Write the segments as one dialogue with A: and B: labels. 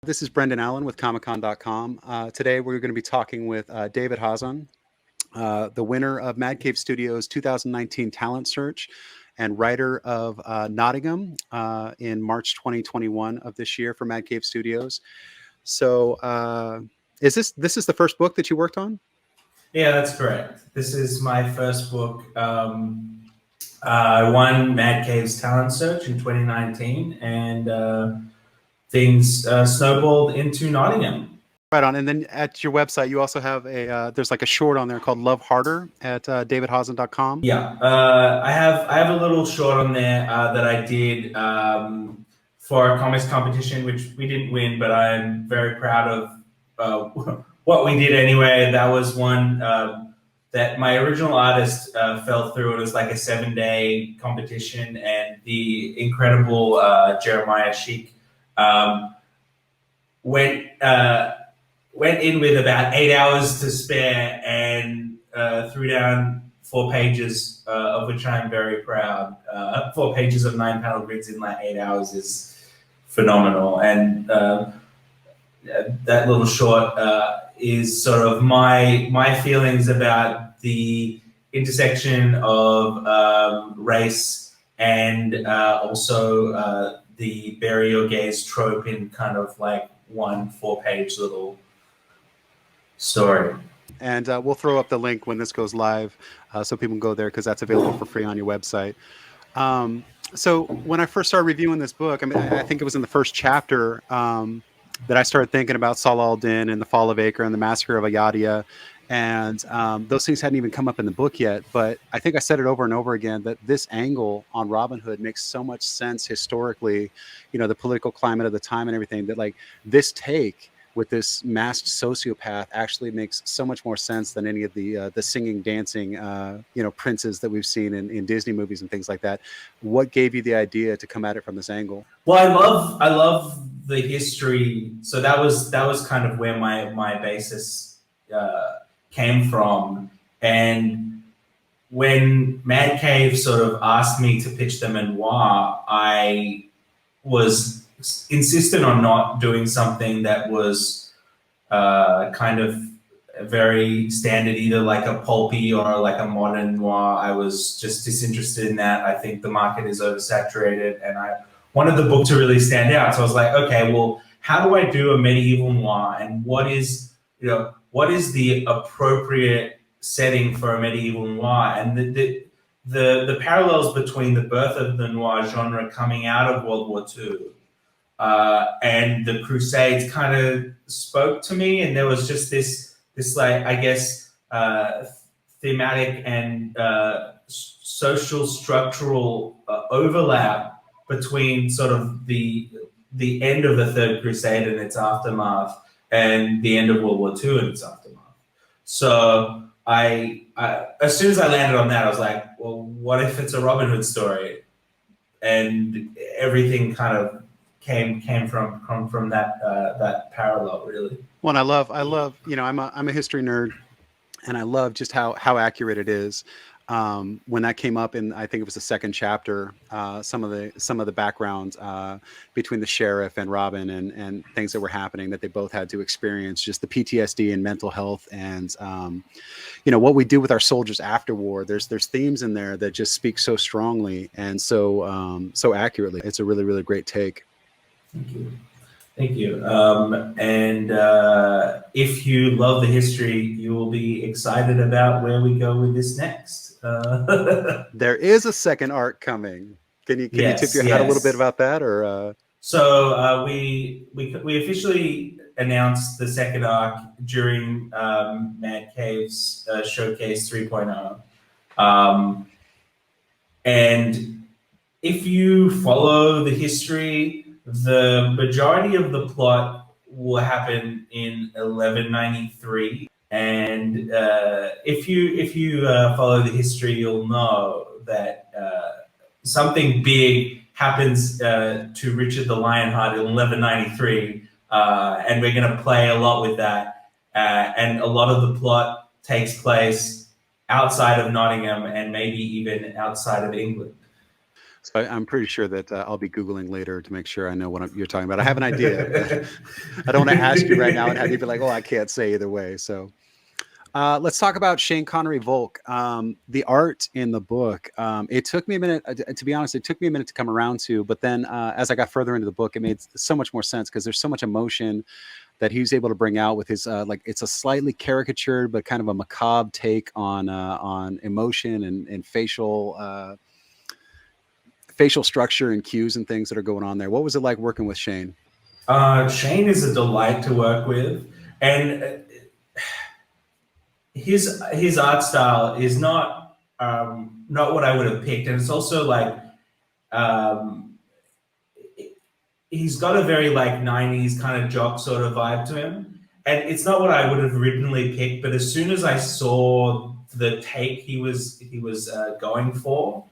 A: This is Brendan Allen with Comiccon.com. Today we're going to be talking with David Hazan, the winner of Mad Cave Studios 2019 Talent Search and writer of Nottingham in March 2021 of this year for Mad Cave Studios. So this is the first book that you worked on?
B: Yeah, that's correct. This is my first book. I won Mad Cave's Talent Search in 2019 and things snowballed into Nottingham.
A: Right on. And then at your website, you also have there's like a short on there called Love Harder at davidhazan.com.
B: Yeah, I have a little short on there that I did for a comics competition, which we didn't win, but I'm very proud of what we did anyway. That was one that my original artist fell through. It was like a 7-day competition, and the incredible Jeremiah Sheik went in with about 8 hours to spare and threw down 4 pages, of which I'm very proud. 4 pages of 9-panel grids in like 8 hours is phenomenal. And that little short is sort of my feelings about the intersection of race and also the bury your gays trope in kind of like one 4-page little story.
A: And we'll throw up the link when this goes live so people can go there because that's available for free on your website. So when I first started reviewing this book, I mean, I think it was in the first chapter that I started thinking about Salah al-Din and the fall of Acre and the massacre of Ayadia. And those things hadn't even come up in the book yet. But I think I said it over and over again that this angle on Robin Hood makes so much sense historically, you know, the political climate of the time and everything, that like this take with this masked sociopath actually makes so much more sense than any of the singing, dancing, princes that we've seen in Disney movies and things like that. What gave you the idea to come at it from this angle?
B: Well, I love the history. So that was kind of where my basis came from. And when Mad Cave sort of asked me to pitch the memoir, I was insistent on not doing something that was kind of very standard, either like a pulpy or like a modern noir. I was just disinterested in that. I think the market is oversaturated, and I wanted the book to really stand out. So I was like, okay, well, how do I do a medieval noir, and what is the appropriate setting for a medieval noir? And the parallels between the birth of the noir genre coming out of World War II and the Crusades kind of spoke to me, and there was just this like, I guess, thematic and social structural overlap between sort of the end of the Third Crusade and its aftermath and the end of World War II and its aftermath. So I as soon as I landed on that, I was like, well, what if it's a Robin Hood story? And everything kind of came from that parallel, really.
A: Well, and I love, you know, I'm a history nerd, and I love just how accurate it is. When that came up in, I think it was the second chapter, some of the background between the sheriff and Robin and things that were happening that they both had to experience, just the PTSD and mental health, and what we do with our soldiers after war. There's themes in there that just speak so strongly and so accurately. It's a really, really great take.
B: Thank you. And if you love the history, you will be excited about where we go with this next.
A: There is a second arc coming. Can you tip your hat a little bit about that, or?
B: So we officially announced the second arc during Mad Cave's Showcase 3.0. And if you follow the history, the majority of the plot will happen in 1193, and if you follow the history, you'll know that something big happens to Richard the Lionheart in 1193, and we're going to play a lot with that. And a lot of the plot takes place outside of Nottingham and maybe even outside of England.
A: So I'm pretty sure that I'll be Googling later to make sure I know what you're talking about. I have an idea, but I don't want to ask you right now and have you be like, oh, I can't say either way. So let's talk about Shane Connery Volk. The art in the book. It took me a minute, to be honest, it took me a minute to come around to, but then as I got further into the book, it made so much more sense because there's so much emotion that he was able to bring out with his like it's a slightly caricatured but kind of a macabre take on emotion and facial structure and cues and things that are going on there. What was it like working with Shane?
B: Shane is a delight to work with, and his art style is not what I would have picked, and it's also like um, he's got a very like 90s kind of jock sort of vibe to him, and it's not what I would have originally picked. But as soon as I saw the take he was going for,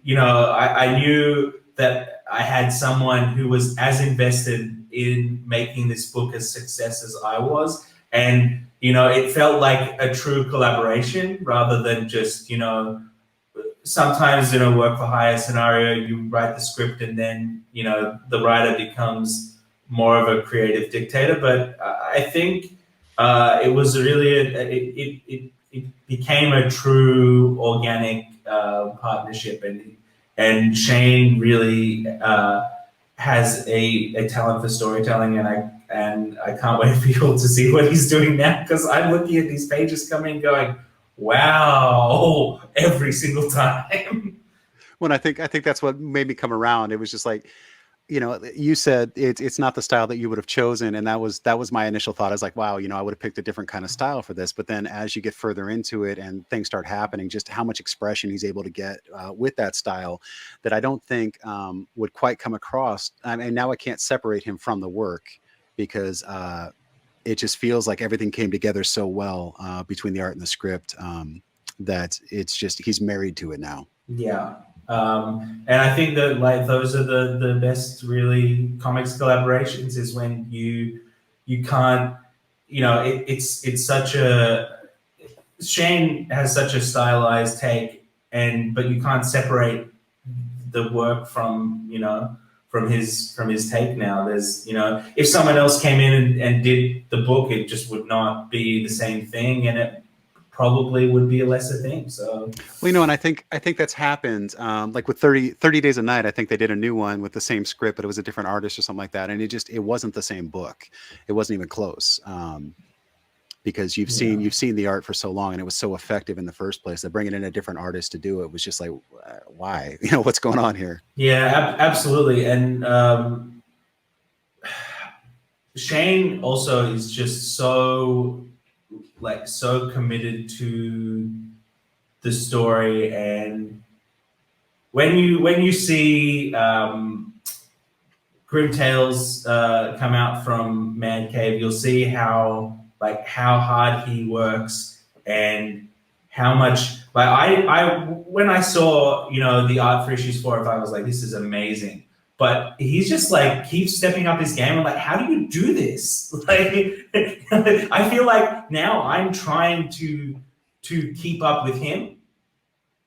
B: you know, I knew that I had someone who was as invested in making this book a success as I was. And, you know, it felt like a true collaboration rather than just, you know, sometimes in a work for hire scenario, you write the script and then, you know, the writer becomes more of a creative dictator. But I think it was really, it became a true organic partnership. And Shane really has a talent for storytelling, and I can't wait for people to see what he's doing now, because I'm looking at these pages coming going, wow, every single time.
A: When I think that's what made me come around. It was just like, you know, you said it's not the style that you would have chosen, and that was my initial thought. I was like, wow, you know, I would have picked a different kind of style for this. But then as you get further into it and things start happening, just how much expression he's able to get with that style that I don't think would quite come across. I mean, now I can't separate him from the work because it just feels like everything came together so well between the art and the script that it's just he's married to it now.
B: Yeah. And I think that like those are the best really comics collaborations, is when you can't, you know, it's such a, Shane has such a stylized take, but you can't separate the work from, you know, from his take now. There's, you know, if someone else came in and did the book, it just would not be the same thing, and it probably would be a lesser thing. So,
A: well, you know, and I think that's happened. Like with 30 Days a Night, I think they did a new one with the same script, but it was a different artist or something like that, and it wasn't the same book. It wasn't even close. Because you've seen the art for so long, and it was so effective in the first place that bringing in a different artist to do it was just like, why? You know, what's going on here?
B: Yeah, absolutely. And Shane also is just so committed to the story. And when you see Grim Tales come out from Mad Cave, you'll see how hard he works and how much, like, I when I saw, you know, the art for issues 4 and 5, I was like, this is amazing. But he's just like keeps stepping up his game. I'm like, how do you do this? Like, I feel like now I'm trying to keep up with him,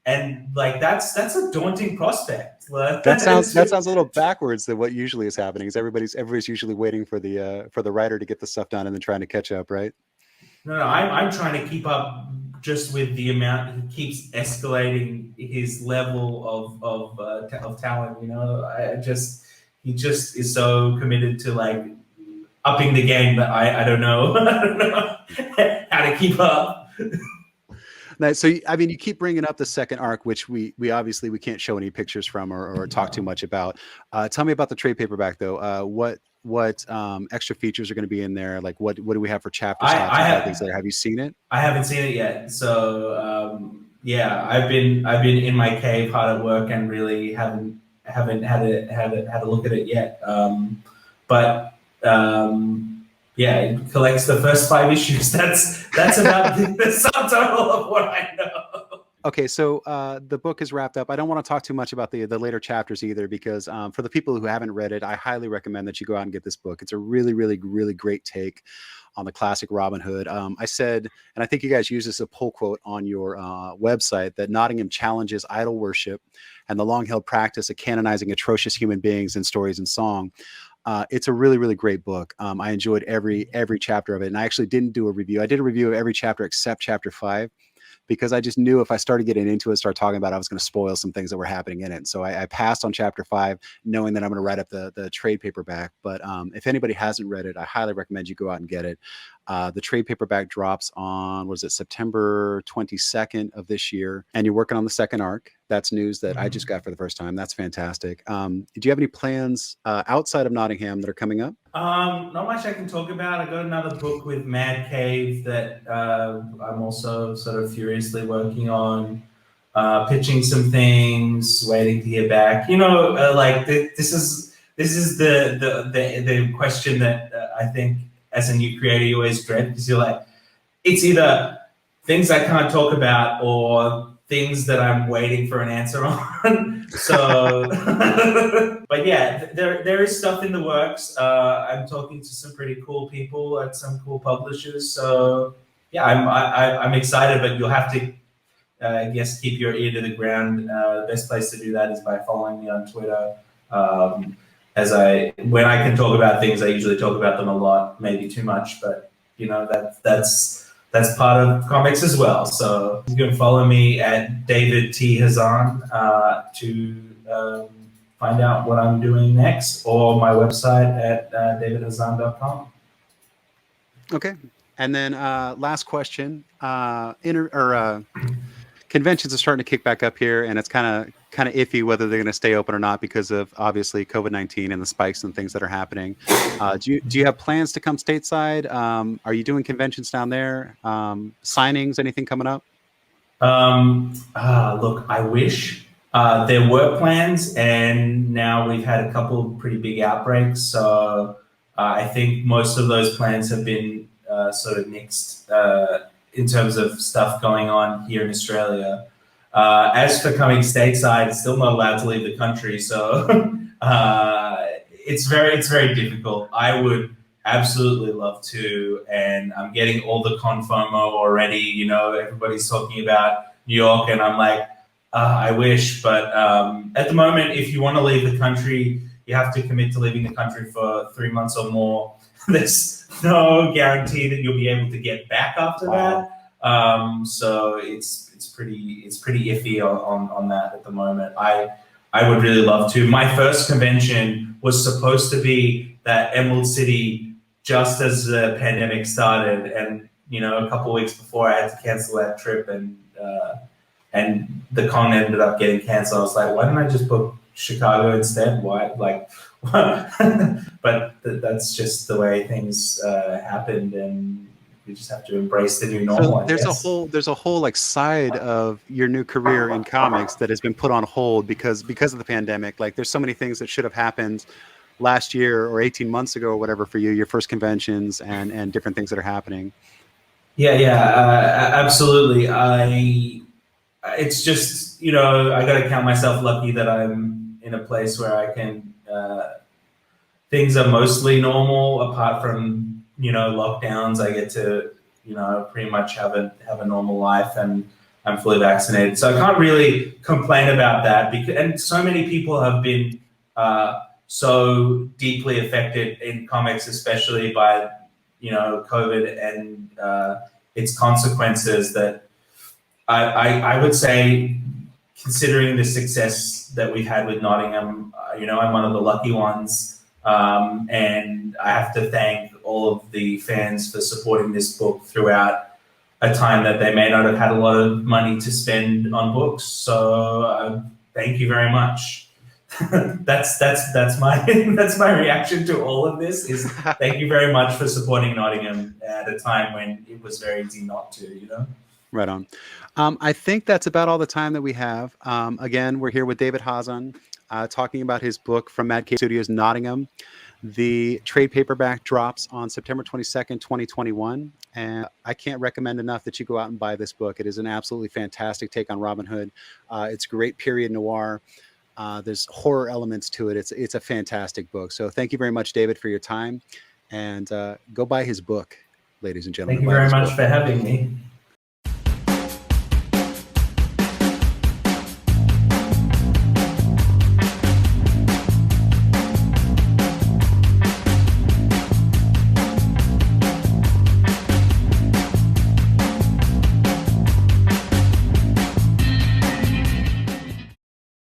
B: and like that's a daunting prospect.
A: That sounds a little backwards than what usually is happening. Is everybody's usually waiting for the writer to get the stuff done and then trying to catch up, right?
B: No, I'm trying to keep up just with the amount he keeps escalating his level of talent. You know, he just is so committed to like upping the game that I don't know I don't know how to keep up.
A: Now, so I mean, you keep bringing up the second arc, which we obviously we can't show any pictures from or talk too much about. Tell me about the trade paperback though. What extra features are going to be in there? Like what do we have for chapter stops and things there? Have you seen it?
B: I haven't seen it yet. So yeah, I've been in my cave hard at work and really haven't had a look at it yet. But yeah, it collects the first 5 issues. That's about the subtitle of what I know.
A: Okay, so the book is wrapped up. I don't want to talk too much about the later chapters either, because for the people who haven't read it, I highly recommend that you go out and get this book. It's a really, really, really great take on the classic Robin Hood. I said, and I think you guys use this as a pull quote on your website, that Nottingham challenges idol worship and the long-held practice of canonizing atrocious human beings in stories and song. It's a really, really great book. I enjoyed every chapter of it, and I actually didn't do a review. I did a review of every chapter except chapter 5, because I just knew if I started getting into it, start talking about it, I was going to spoil some things that were happening in it. So I passed on chapter 5, knowing that I'm going to write up the trade paperback. But if anybody hasn't read it, I highly recommend you go out and get it. The trade paperback drops on, was it September 22nd of this year, and you're working on the second arc. That's news that I just got for the first time. That's fantastic. Do you have any plans outside of Nottingham that are coming up?
B: Not much I can talk about. I got another book with Mad Cave that I'm also sort of furiously working on, pitching some things, waiting to hear back. This is the question that I think as a new creator you always dread, because you're like, it's either things I can't talk about or things that I'm waiting for an answer on. So, but yeah, there is stuff in the works. I'm talking to some pretty cool people at some cool publishers. So yeah, I'm excited, but you'll have to, I guess, keep your ear to the ground. The best place to do that is by following me on Twitter. When I can talk about things, I usually talk about them a lot, maybe too much, but that's part of comics as well. So you can follow me at David T Hazan to find out what I'm doing next, or my website at davidhazan.com.
A: Okay. And then last question, conventions are starting to kick back up here, and it's kind of iffy whether they're going to stay open or not because of obviously COVID-19 and the spikes and things that are happening. Do you have plans to come stateside? Are you doing conventions down there? Signings, anything coming up?
B: Look, I wish. There were plans, and now we've had a couple of pretty big outbreaks. So I think most of those plans have been sort of nixed in terms of stuff going on here in Australia. As for coming stateside, still not allowed to leave the country, so it's very difficult. I would absolutely love to, and I'm getting all the con FOMO already. You know, everybody's talking about New York, and I'm like, I wish, but at the moment, if you want to leave the country, you have to commit to leaving the country for 3 months or more. There's no guarantee that you'll be able to get back after that. So it's pretty iffy on that at the moment. I would really love to. My first convention was supposed to be at Emerald City just as the pandemic started, and a couple of weeks before I had to cancel that trip, and the con ended up getting canceled. I was like, why didn't I just book Chicago instead? Why, like, but that's just the way things happened, and we just have to embrace the new normal.
A: So there's a whole like side of your new career in comics that has been put on hold because of the pandemic. Like, there's so many things that should have happened last year or 18 months ago or whatever for you, your first conventions and different things that are happening.
B: Yeah, absolutely. It's just, I got to count myself lucky that I'm in a place where I can, things are mostly normal apart from, lockdowns. I get to, pretty much have a normal life, and I'm fully vaccinated. So I can't really complain about that, and so many people have been so deeply affected in comics, especially by, COVID and its consequences, that I would say, considering the success that we've had with Nottingham, I'm one of the lucky ones. And I have to thank all of the fans for supporting this book throughout a time that they may not have had a lot of money to spend on books. So thank you very much. that's my that's my reaction to all of this. Is thank you very much for supporting Nottingham at a time when it was very easy not to.
A: Right on. I think that's about all the time that we have. Again, we're here with David Hazan, talking about his book from Mad Cave Studios Nottingham. The trade paperback drops on September 22nd, 2021. And I can't recommend enough that you go out and buy this book. It is an absolutely fantastic take on Robin Hood. It's great period noir. There's horror elements to it. It's a fantastic book. So thank you very much, David, for your time. And go buy his book, ladies and
B: Thank
A: gentlemen.
B: you
A: Buy
B: very
A: this
B: much
A: book.
B: for having me.